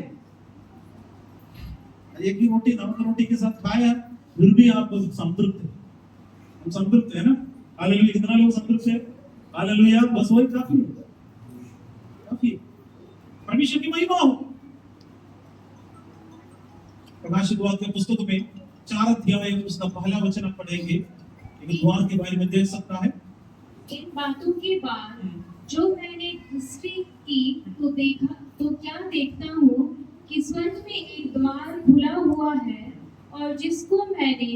एक ही रोटी, नमक रोटी के साथ खाया, फिर भी आप संतृप्त है। हम संतृप्त है ना? हालेलुया। कितना लोग संतृप्त है? हालेलुया। बस वही काफी है, काफी। परमेश्वर की महिमा हो। प्रकाशित वाक्य पुस्तक में 4 अध्याय उसका पहला वचन आप पढ़ेंगे। एक द्वार के बारे में देख सकता है। इन बातों के बाद जो मैंने दृष्टि की तो क्या देखता हूँ कि स्वर्ग में एक द्वार खुला हुआ है, और जिसको मैंने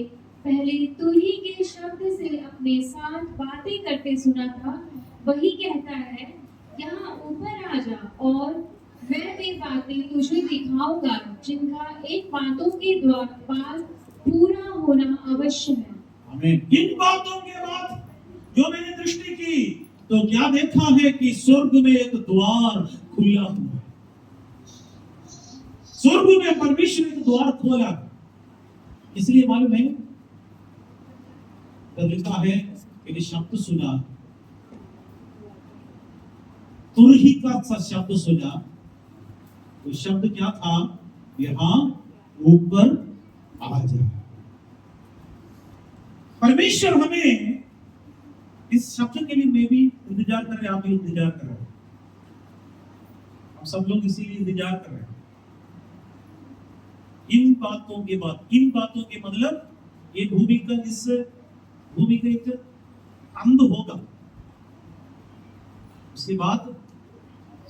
पहले तुरही के शब्द से अपने साथ बातें करते सुना था, वही कहता है, यहाँ ऊपर आ जा और मैं वे बातें तुझे दिखाऊंगा जिनका इन बातों के द्वारा पूरा होना अवश्य है। आमीन। इन बातों के बाद जो मैंने दृष्टि की तो क्या देखा है कि स्वर्ग में एक द्वार खुला हुआ है। स्वर्ग में परमेश्वर एक द्वार खोला, इसलिए मालूम है तो लिखा है कि शब्द सुना, तुरही का सा शब्द सुना। तो शब्द क्या था? यहां ऊपर आ जा। परमेश्वर हमें इस शब्द के लिए मैं भी इंतजार कर रहे हैं, आप भी इंतजार कर रहे हैं, हम सब लोग इसीलिए इंतजार कर रहे हैं। इन बातों के बाद, इन बातों के मतलब ये भूमि का एक अंत होगा। उसके बाद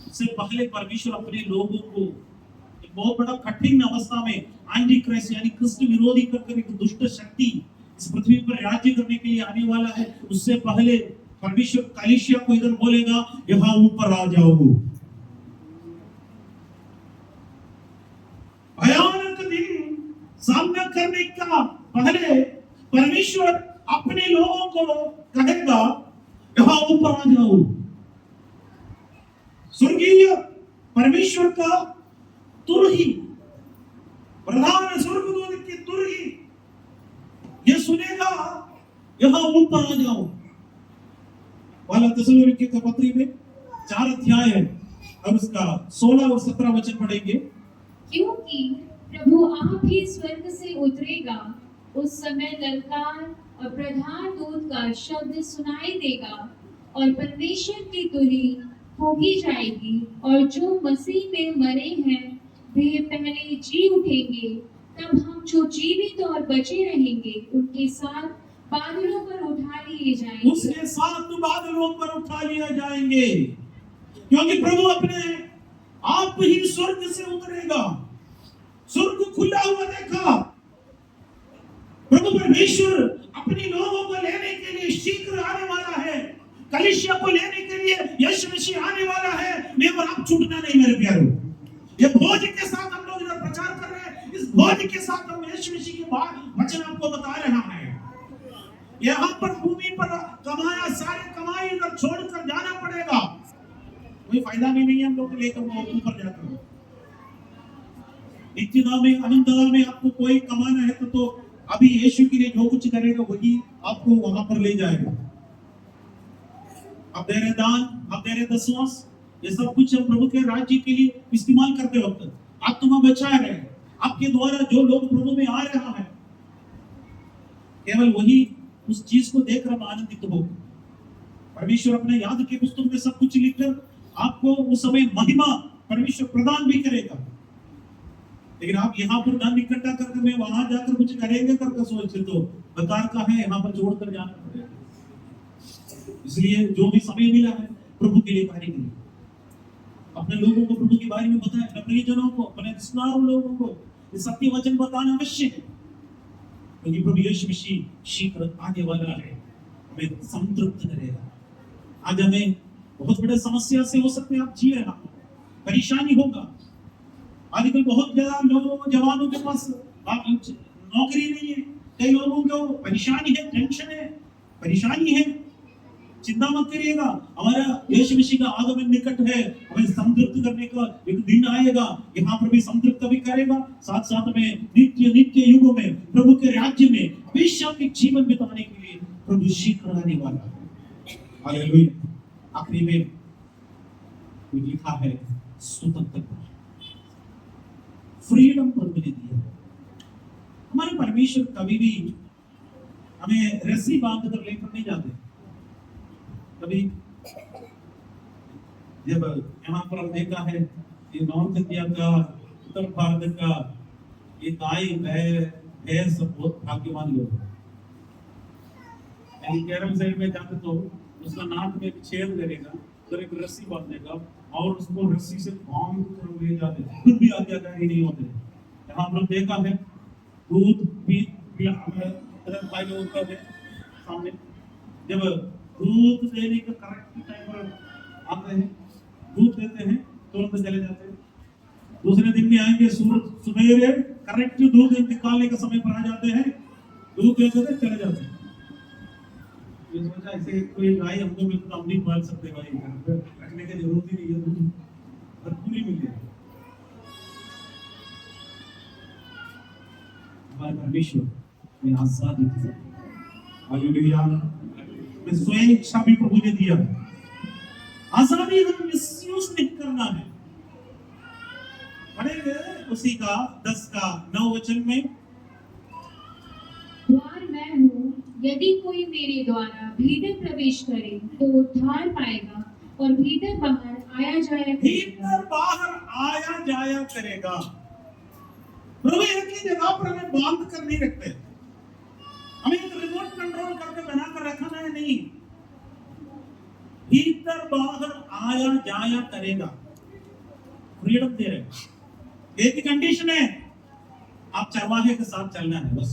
उससे पहले परमेश्वर अपने लोगों को एक बहुत बड़ा कठिन अवस्था में एंटी क्राइस्ट यानी क्रिस्त विरोधी कर एक दुष्ट शक्ति इस पृथ्वी पर राज्य करने के लिए आने वाला है। उससे पहले परमेश्वर कलीसिया को इधर बोलेगा, यहाँ ऊपर आ जाओ। भयानक दिन सामना करने का पहले परमेश्वर अपने लोगों को कहेगा, यहाँ ऊपर आ जाओ। स्वर्गीय परमेश्वर का तुरही, प्रधान स्वर्गदूत की तुरही ये सुनेगा, यहाँ ऊपर आ जाओ। पहला थिस्सलुनीके के पत्री में 4 अध्याय है और उसका 16 और 17 वचन पढ़ेंगे। क्योंकि प्रभु आप ही स्वर्ग से उतरेगा, उस समय ललकार और प्रधान दूत का शब्द सुनाई देगा, और परमेश्वर की तुरही फूंकी जाएगी, और जो मसीह में मरे हैं वे पहले जी उठेंगे। तब हम जो जीवित और बचे रहेंगे उनके साथ बादलों पर उठा लिए जाएंगे। उसके साथ बादलों पर उठा लिया जाएंगे, क्योंकि प्रभु अपने आप ही स्वर्ग से उतरेगा। स्वर्ग खुला हुआ देखा, प्रभु परमेश्वर अपने लोगों को लेने के लिए शीघ्र आने वाला है। कलीसिया को लेने के लिए यीशु मसीह आने वाला है। मैं और आप छूटना नहीं मेरे प्यारों। ये भोज के साथ हम लोग इधर प्रचार कर रहे हैं, इस भोज के साथ हम यीशु मसीह के वचन आपको बता रहा है। यहाँ पर भूमि पर कमाया सारे कमाई इधर छोड़कर जाना पड़ेगा, कोई फायदा भी नहीं है हम लोग लेकर ऊपर जाकर। नित्यता में, अनंतता में आपको कोई कमाना है तो अभी यीशु के लिए जो कुछ करेगा वही आपको वहां पर ले जाएगा। आप दे रहे दान, आप दे रहे दशवांश, ये सब कुछ हम प्रभु के राज्य के लिए इस्तेमाल करते वक्त आत्मा बचा रहे हैं। आपके द्वारा जो लोग प्रभु में आ रहा है, केवल वही उस चीज को देखकर हम आनंदित हो। परमेश्वर अपने याद के पुस्तक में सब कुछ लिखकर आपको उस समय महिमा परमेश्वर प्रदान भी करेगा। लेकिन आप यहाँ पर धन इकट्ठा करके मैं वहां जाकर कुछ करेंगे करके सोचते तो बेकार का है, यहाँ पर छोड़कर जाना पड़ेगा। इसलिए जो भी समय मिला है प्रभु के लिए कार्य करिए, अपने लोगों को प्रभु के बारे में बताएं, अपने प्रियजनों को, अपने रिश्तेदारों लोगों को ये सत्य वचन बताना अवश्य है, क्योंकि प्रभु यीशु मसीह शीघ्र आने वाला है, हमें संतृप्त करेगा। आज हमें बहुत बड़े समस्या से हो सकते हैं आप जी रहे हैं, परेशानी होगा। आजकल बहुत ज्यादा लोगों जवानों के पास नौकरी नहीं है, कई लोगों को परेशानी है, टेंशन है, परेशानी है। चिंता मत करिएगा, हमारा यीशु मसीह का आगमन निकट है, हमें संतृप्त करने का एक दिन आएगा, यहाँ पर भी संतृप्त भी करेगा, साथ साथ में नित्य नित्य युगों में प्रभु के राज्य में हमेशा के जीवन बिताने के लिए प्रभु शीघ्र आने वाला है। हालेलुया। आखिरी में लिखा है स्वतंत्रता, फ्रीडम प्रभु ने दिया है। हमारे परमेश्वर कभी भी हमें रस्सी बांध कर लेकर नहीं जाते। कभी जब यहाँ पर हम देखा है ये नॉर्थ इंडिया का, उत्तर भारत का ये गाय भैंस बहुत भाग्यवान लोग हैं। यानी कैरम साइड में जाते तो उसका नाक में एक छेद करेगा, फिर एक रस्सी बांधेगा और उसको रस्सी से बांध कर ले जाते, फिर भी आगे आगे नहीं होते। यहाँ हम लोग देखा है दूध भी भाई लोगों का है सामने, जब दूध देने का करेक्ट टाइम पर आते हैं, दूध देते हैं, तुरंत चले जाते हैं। दूसरे दिन भी आएंगे सूरज सुबह करेक्ट दूध निकालने का समय पर आ जाते हैं, दूध देते थे चले जाते हैं। ये सोचा ऐसे कोई गाय हमको मिलता तो हम नहीं पाल सकते भाई, घर पे रखने की जरूरत ही नहीं है, दूध भरपूरी मिल जाए। हमारे परमेश्वर में आजादी दी, हालेलुया। मैं स्वयं इच्छा भी प्रभु ने दिया, आजादी हम मिसयूज नहीं करना है। पढ़ेंगे उसी का 10 का 9 वचन में, द्वार मैं हूँ, यदि कोई मेरे द्वारा भीतर प्रवेश करे तो उद्धार पाएगा और भीतर बाहर आया जाया करेगा। भीतर बाहर आया जाया करेगा। प्रभु एक ही जगह पर हमें बांध कर नहीं रखते, हमें एक रिमोट कंट्रोल करके बना कर रखना है नहीं, भीतर बाहर आया जाया करेगा, फ्रीडम दे रहे। एक ही कंडीशन है, आप चरवाहे के साथ चलना है बस।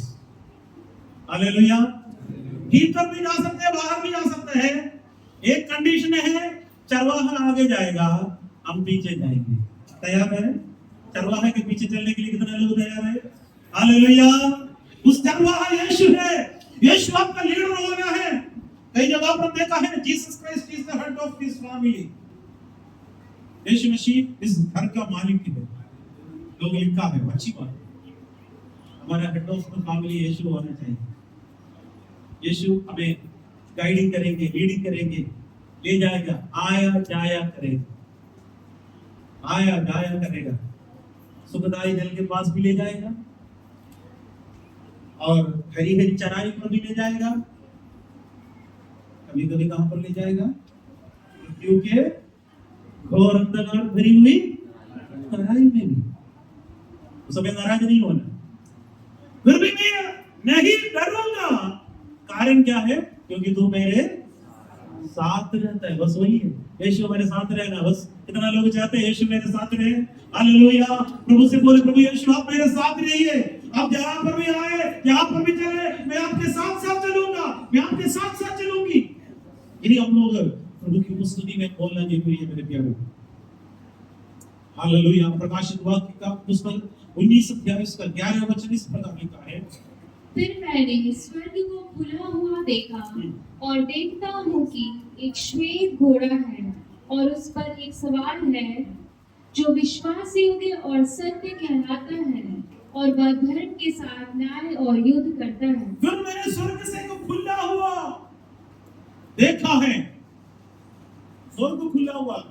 हालेलुया। भीतर भी जा सकते हैं, बाहर भी जा सकते हैं, एक कंडीशन है, चरवाहा आगे जाएगा, हम पीछे जाएंगे। तैयार है? चरवाहे के पीछे चलने के लिए कितने लोग तैयार है? हालेलुया। उस चरवाहा यीशु है, यीशु आपका लीडर होना है। कई जगह पर देखा है, Jesus Christ is the head of this family, यीशु मसीह इस घर का मालिक है, लोग लिखा है, अच्छी बात है। हमारा हेड ऑफ द फैमिली यीशु होना चाहिए। यीशु हमें गाइडिंग करेंगे, लीडिंग करेंगे, ले जाएगा, आया जाया करेगा, आया जाया करेगा, सुखदाई जल के पास भी ले जाएगा और हरी हरी चराई पर भी ले जाएगा। कभी कभी कहां पर ले जाएगा? क्योंकि घोर अंधकार भरी हुई तराई में भी उस समय नाराज नहीं होना, फिर भी मैं नहीं डरूंगा। कारण क्या है? क्योंकि तू मेरे साथ रहता है, बस वही है। यीशु मेरे साथ रहना, बस कितना लोग चाहते हैं यीशु मेरे साथ रहे। हालेलुया। प्रभु से बोले, प्रभु यीशु आप मेरे साथ रहिए, आप जहां पर भी आए, जहां पर भी चले, मैं आपके साथ साथ चलूंगा, मैं आपके साथ साथ चलूंगी। यदि हम लोग प्रभु की उपस्थिति में बोलना जरूरी है मेरे प्यारे। हालेलुया। प्रकाशित वाक्य का पुस्तक 19:28 का 11 वचन इस प्रकार लिखा है, फिर मैंने स्वर्ग को खुला हुआ देखा और देखता हूँ कि एक श्वेत घोड़ा है और उस पर एक सवार है, जो विश्वास योग्य और सत्य कहलाता है और वह धर्म के साथ न्याय और युद्ध करता है। फिर मैंने स्वर्ग से को खुला हुआ देखा है, स्वर्ग खुला हुआ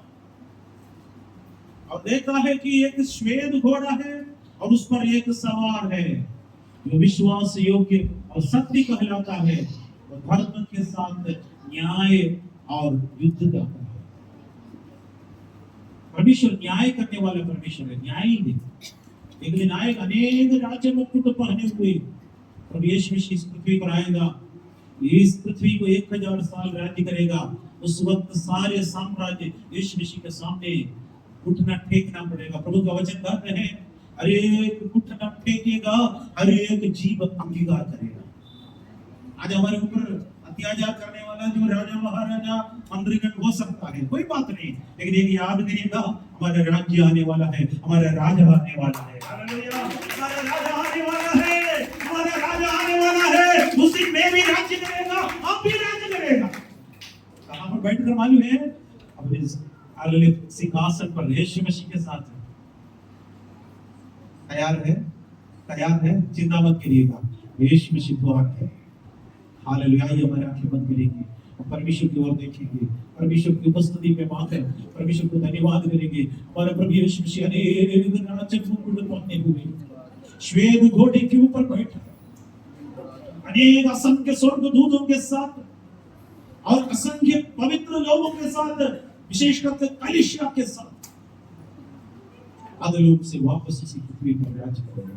और देखा है कि एक श्वेत घोड़ा है और उस पर एक सवार है, जो विश्वास योग्य और सत्य कहलाता है और धर्म के साथ न्याय और युद्ध करता है। परमेश्वर न्याय करने वाला परमेश्वर है, न्याय ही नहीं। एक दिन आएगा, अनेक राज्य मुकुट पहने हुए प्रभु यीशु मसीह इस पृथ्वी पर आएगा, इस पृथ्वी को 1000 साल राज्य करेगा। उस वक्त सारे साम्राज्य यीशु मसीह के सामने उठना टेकना पड़ेगा। प्रभु का वचन कहते हैं, हर एक उठना टेकेगा, हर एक जीव अंगीकार करेगा। आज हमारे ऊपर अत्याचार करने वाला जो राजा महाराजा मंत्रीगण हो सकता है, कोई बात नहीं, लेकिन एक याद करिएगा, हमारा राज्य आने वाला है, हमारा राजा आने वाला है। हालेलुया। हमारा राजा आने वाला है, हमारा राजा आने वाला है, उसी में भी राज्य करेगा, आप भी राज्य करेगा। कहां पर बैठकर मालूम है? अपने हालेलुया सिंहासन पर यीशु मसीह के साथ। तैयार है? तैयार है? चिंता मत करिएगा, यीशु मसीह द्वार है। हालेलुया। हमारे आंखें बंद करेंगे और परमेश्वर की ओर देखेंगे, परमेश्वर की उपस्थिति में बात है, परमेश्वर को धन्यवाद करेंगे। हमारा प्रभु यीशु मसीह अनेक राज्य मुकुट पहने हुए श्वेत घोड़े के ऊपर बैठा, अनेक असंख्य स्वर्गदूतों के साथ और असंख्य पवित्र लोगों के साथ, विशेषकर कलीसिया के साथ अधलोक से वापस इसी पृथ्वी पर राज्य करेगा।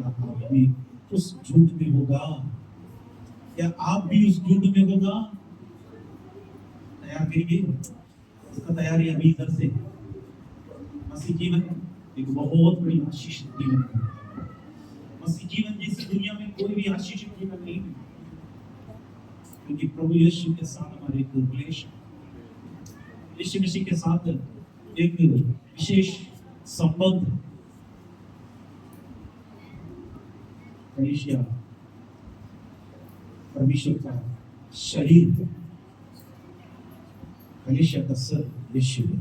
क्या आप भी उस झूठ में होगा? क्या आप भी उस झूठ में होगा? तैयार करिए, इसका तैयारी अभी इधर से। मसीह जीवन एक बहुत बड़ी आशीषित जीवन है। मसीह जीवन जैसी दुनिया में कोई भी आशीषित जीवन नहीं है, क्योंकि प्रभु यीशु के साथ हमारे एक रिलेशन, यीशु मसीह के साथ एक विशेष संबंध। कलीसिया परमेश्वर का शरीर है, कलीसिया का सर यीशु है।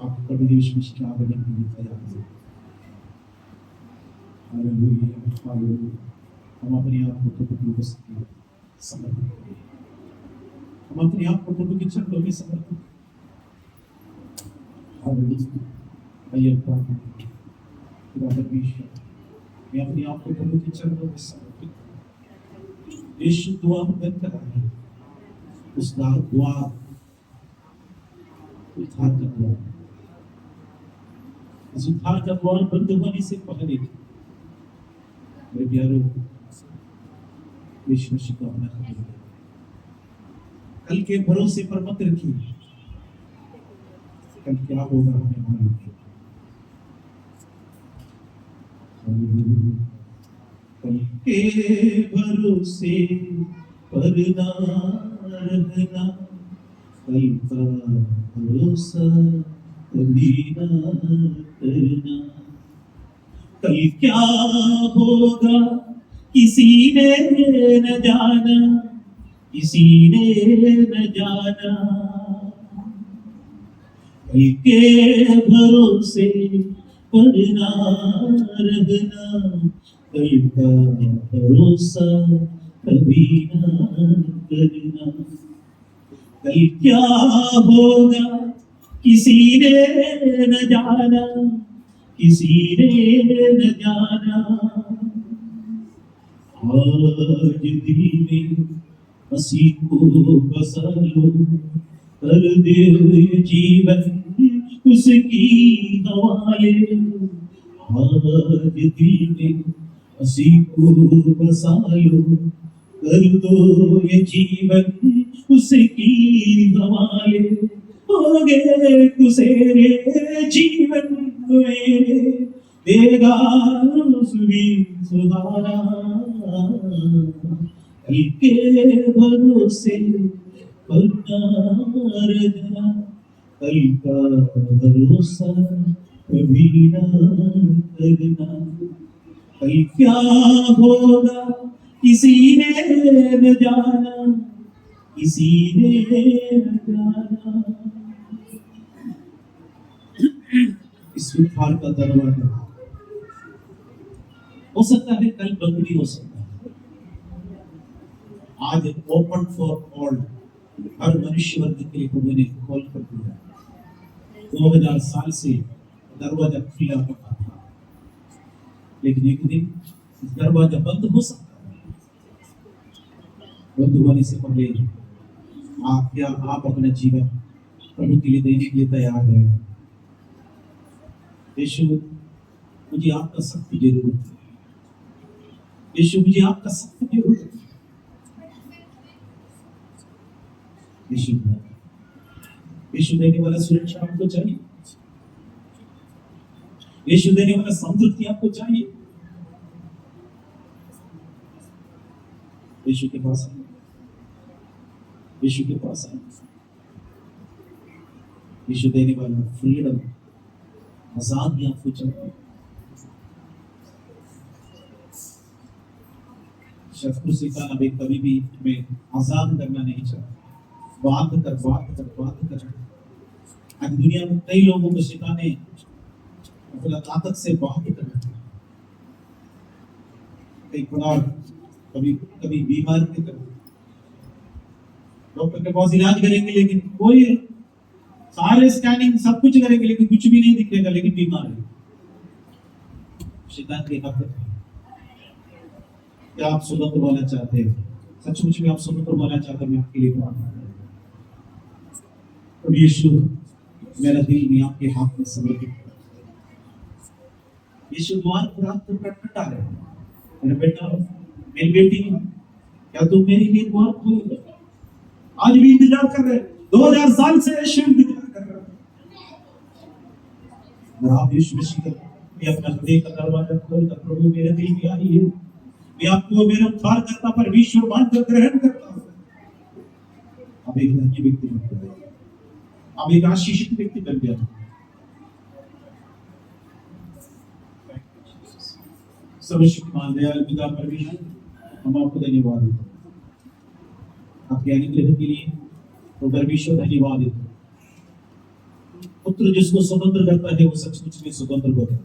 आप प्रभु यीशु मसीह के आगमन के लिए तैयार हैं। Hallelujah, hallelujah. हम अपने आप को प्रभु की उपस्थिति में समर्पित करें। हम अपने आप को प्रभु के चरणों में समर्पित करें। हालेलुया। आइए प्रार्थना करें। खुदा परमेश्वर, मैं अपने आप को प्रभु के चरणों में समर्पित करूं। यीशु दुआ बंद करा है, उस द्वार उद्धार का द्वार, इस उद्धार का द्वार बंद होने से पहले मेरे प्यारों, यीशु मसीह को अपना कबूल करें। कल के भरोसे पर मत रखिए, कल क्या होगा हमें मालूम नहीं। कल के भरोसे पर ना रहना, कल का भरोसा कभी ना करना। कल क्या होगा किसी ने न जाना, किसी ने न जाना। कल के भरोसे पर ना रहना, कल का भरोसा कभी ना करना। कल क्या होगा किसी ने न जाना, किसी ने न जाना। आज दिल में मसीह को बसा लो, कर दे जीवन उसकी हवाले। आज दिल में मसीह को बसा लो, कर दो ये जीवन उसकी हवाले। हो गए तुसेरे जीवन में देगा भी सुधारा। कल के भरोसे पर ना रहना, कल का भरोसा कभी ना करना। कल क्या होगा किसी ने न जाना, किसी ने न जाना। इस उद्धार का दरवाजा हो सकता है कल बंद भी हो सकता है, आज ओपन फॉर ऑल, हर मनुष्य वर्ग के लिए प्रभु ने खोल कर दिया। 2000 साल से दरवाजा खुला पड़ा था, लेकिन एक दिन दरवाजा बंद हो सकता है। बंद होने से पहले आप अपना जीवन प्रभु के लिए देने के लिए तैयार है? यीशु, मुझे आपका सख्त जरूरत है। यीशु, मुझे आपका सख्त जरूरत है। यीशु देने वाला सुरक्षा आपको चाहिए, यीशु देने वाला संतुष्टि आपको चाहिए। यीशु के पास है, यीशु के पास है। यीशु देने वाला फ्रीडम, आजादी आपको चाहिए। शत्रु से का अब कभी भी हमें आजाद करना नहीं चाहता। बात कर। आज दुनिया में कई लोगों को सिखाने अपना ताकत से बात करना, कई खुदा कभी बीमार के तरफ डॉक्टर के पास इलाज करेंगे, लेकिन कोई सारे स्कैनिंग सब कुछ करेंगे, लेकिन कुछ भी नहीं दिखेगा, लेकिन बीमार है। शैतान के हाथ में। क्या आप स्वतंत्र होना चाहते हैं? सचमुच में आप स्वतंत्र होना चाहते हैं? मैं आपके लिए प्रार्थना करूंगा। यीशु, मेरा दिल मैं आपके हाथ में समर्पित करता हूं। यीशु द्वार पर आपको खटखटा रहे हैं। मेरा बेटा, मेरी बेटी, क्या तुम मेरे लिए द्वार खोलोगे? आज भी इंतजार कर रहे हैं। 2000 साल से यीशु इंतजार कर रहा है। और आप यीशु मसीह का मैं अपना हृदय का दरवाजा खोलकर, प्रभु मेरे दिल में आइए, मैं आपको मेरे उद्धार करता परमेश्वर मानकर ग्रहण करता हूँ। आप एक धन्य व्यक्ति बन गए, आप एक आशीषित व्यक्ति बन गया। सर्वशक्तिमान दयालु पिता परमेश्वर, हम आपको धन्यवाद देते हैं आपके अनुग्रह के लिए। तो परमेश्वर धन्यवाद देते हैं। पुत्र जिसको स्वतंत्र करता है वो सचमुच में स्वतंत्र होता है।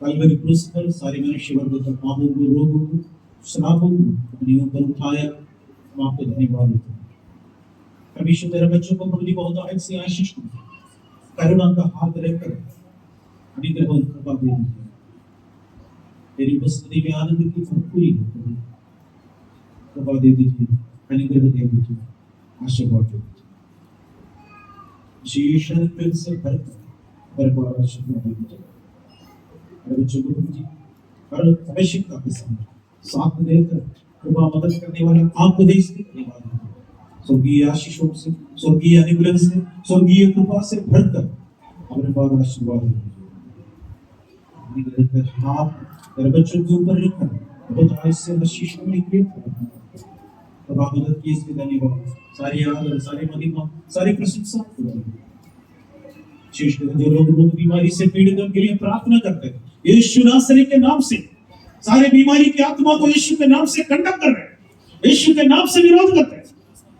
कलवरी क्रूस पर सारे मनुष्य वर्ग का पापों को, रोगों को, श्रापों को अपने ऊपर उठाया। हम आपको धन्यवाद देते हैं। परमेश्वर तेरे बच्चों को प्रभु बहुत से आशीष दे, करुणा का हाथ रहकर अनुग्रह और कृपा दे दीजिए। तेरी उपस्थिति में आनंद की भरपूरी हो, कृपा दे दीजिए, अनुग्रह दे दीजिए, आशीर्वाद दे दीजिए। विशेष अनुग्रह से भरपूर आशीर्वाद दे दीजिए। बच्चों को प्रभु जी हर आवश्यकता के समय साथ देकर कृपा मदद करने वाला आपको देश के धन्यवाद देते हैं। स्वर्गीय आशीषों से, स्वर्गीय अनुग्रह से, स्वर्गीय कृपा से भरकर हमारे पास आशीर्वाद दीजिए। आप तेरे बच्चों के ऊपर रखकर बहुत आशीष से आशीष में निकले। तब आप मदद की इसके धन्यवाद। सारी आदर, सारी महिमा, सारी प्रशंसा आपको देंगे। विशेषकर जो लोग रोग बीमारी से पीड़ित उनके लिए प्रार्थना करते हैं, यीशु नासरी के नाम से सारे बीमारी की आत्मा को यीशु के नाम से कंडम कर रहे हैं, यीशु के नाम से विरोध करते हैं।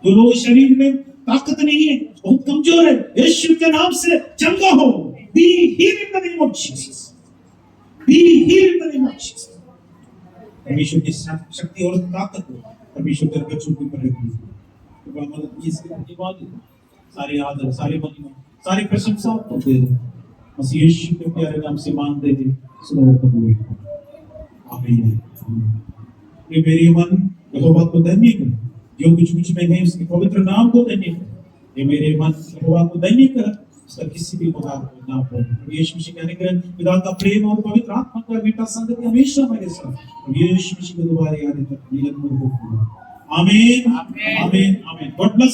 जो लोग शरीर में ताकत नहीं है, बहुत कमजोर है, यीशु के नाम से चंगा हो। Be healed in the name of Jesus. Be healed in the name of Jesus. परमेश्वर की शक्ति और ताकत हो परमेश्वर के बच्चों के ऊपर रखी है। कृपा मदद की इसके धन्यवाद देते हैं। सारे आदर, सारे महिमा, सारी प्रशंसा आपको दे दें। मसीह यीशु के प्यारे नाम से मांगते थे, सुनो कबूल। आमीन। ये मेरे मन यहोवा को धन्य कर, जो कुछ मुझ में है उसके पवित्र नाम को धन्य कर। ये मेरे मन यहोवा को धन्य कर, उसका किसी भी प्रकार का नाम हो। यीशु मसीह के अनुग्रह, पिता का प्रेम और पवित्र आत्मा का मीठा संगति हमेशा मेरे साथ यीशु मसीह के दोबारा आने तक निरंतर हो। आमीन, आमीन, आमीन। God bless.